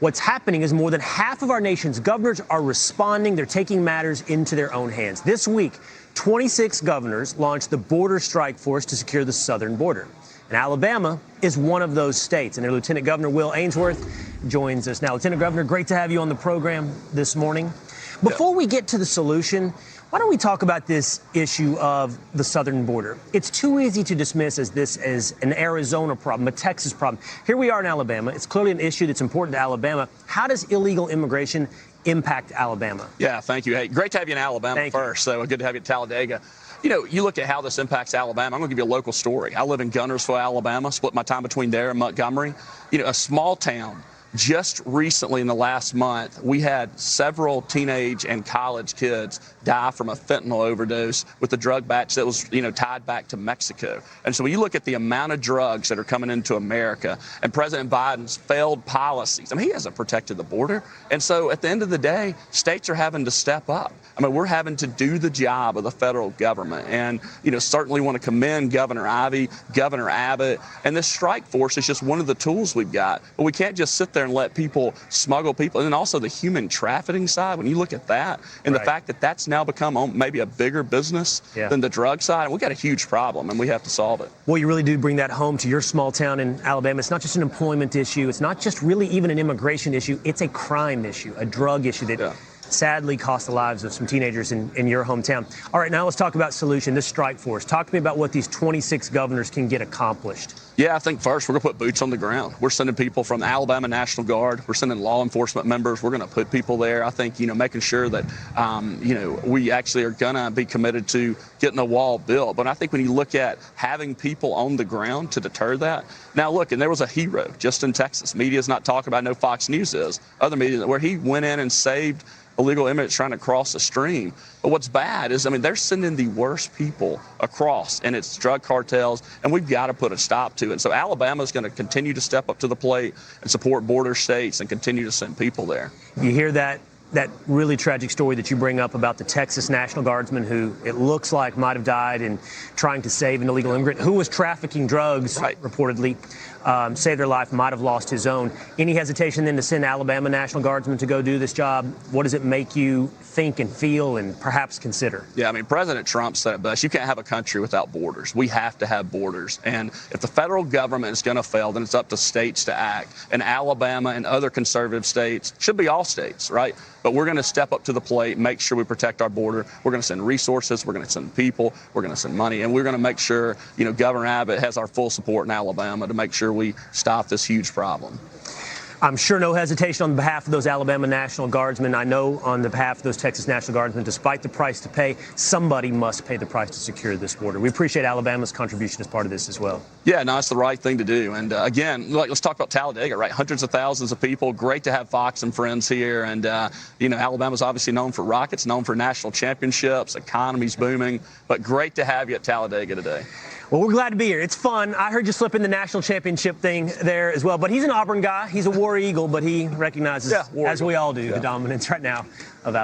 What's happening is more than half of our nation's governors are responding. They're taking matters into their own hands. This week, 26 governors launched the Border Strike Force to secure the southern border. And Alabama is one of those states. And their Lieutenant Governor Will Ainsworth joins us now. Lieutenant Governor, great to have you on the program this morning. Before we get to the solution, why don't we talk about this issue of the southern border? It's too easy to dismiss as an Arizona problem, a Texas problem. Here we are in Alabama. It's clearly an issue that's important to Alabama. How does illegal immigration impact Alabama? Yeah, thank you. Hey, great to have you in Alabama first. So good to have you at Talladega. You know, you look at how this impacts Alabama. I'm going to give you a local story. I live in Guntersville, Alabama, split my time between there and Montgomery. You know, a small town. Just recently in the last month, we had several teenage and college kids die from a fentanyl overdose with a drug batch that was, tied back to Mexico. And so when you look at the amount of drugs that are coming into America and President Biden's failed policies, I mean, he hasn't protected the border. And so at the end of the day, states are having to step up. I mean, we're having to do the job of the federal government. And, certainly want to commend Governor Ivey, Governor Abbott. And this strike force is just one of the tools we've got. But we can't just sit there and let people smuggle people. And then also the human trafficking side, when you look at that, and the fact that that's now become maybe a bigger business than the drug side, and we've got a huge problem, and we have to solve it. Well, you really do bring that home to your small town in Alabama. It's not just an employment issue. It's not just really even an immigration issue. It's a crime issue, a drug issue that sadly cost the lives of some teenagers in your hometown. All right, now let's talk about solution, this strike force. Talk to me about what these 26 governors can get accomplished. Yeah, I think first we're going to put boots on the ground. We're sending people from the Alabama National Guard. We're sending law enforcement members. We're going to put people there. I think, making sure that, we actually are going to be committed to getting a wall built. But I think when you look at having people on the ground to deter that. Now, look, and there was a hero just in Texas. Media's not talking about, I know Fox News is, other media, where he went in and saved illegal immigrants trying to cross the stream. But what's bad is, they're sending the worst people across, and it's drug cartels, and we've got to put a stop to it. So Alabama's going to continue to step up to the plate and support border states and continue to send people there. You hear that really tragic story that you bring up about the Texas National Guardsman who it looks like might have died in trying to save an illegal immigrant who was trafficking drugs, reportedly. Saved their life, might have lost his own. Any hesitation then to send Alabama National Guardsmen to go do this job? What does it make you think and feel and perhaps consider? Yeah, President Trump said it best. You can't have a country without borders. We have to have borders. And if the federal government is going to fail, then it's up to states to act. And Alabama and other conservative states, should be all states, right? But we're going to step up to the plate, make sure we protect our border. We're going to send resources. We're going to send people. We're going to send money. And we're going to make sure, Governor Abbott has our full support in Alabama to make sure we stop this huge problem. I'm sure no hesitation on behalf of those Alabama National Guardsmen. I know on the behalf of those Texas National Guardsmen, despite the price to pay, somebody must pay the price to secure this border. We appreciate Alabama's contribution as part of this as well. Yeah, no, it's the right thing to do. And again, let's talk about Talladega, right? Hundreds of thousands of people. Great to have Fox and friends here. And, Alabama's obviously known for rockets, known for national championships, economy's booming. But great to have you at Talladega today. Well, we're glad to be here. It's fun. I heard you slip in the national championship thing there as well. But he's an Auburn guy. He's a War Eagle, but he recognizes, as we all do, the dominance right now of Alabama.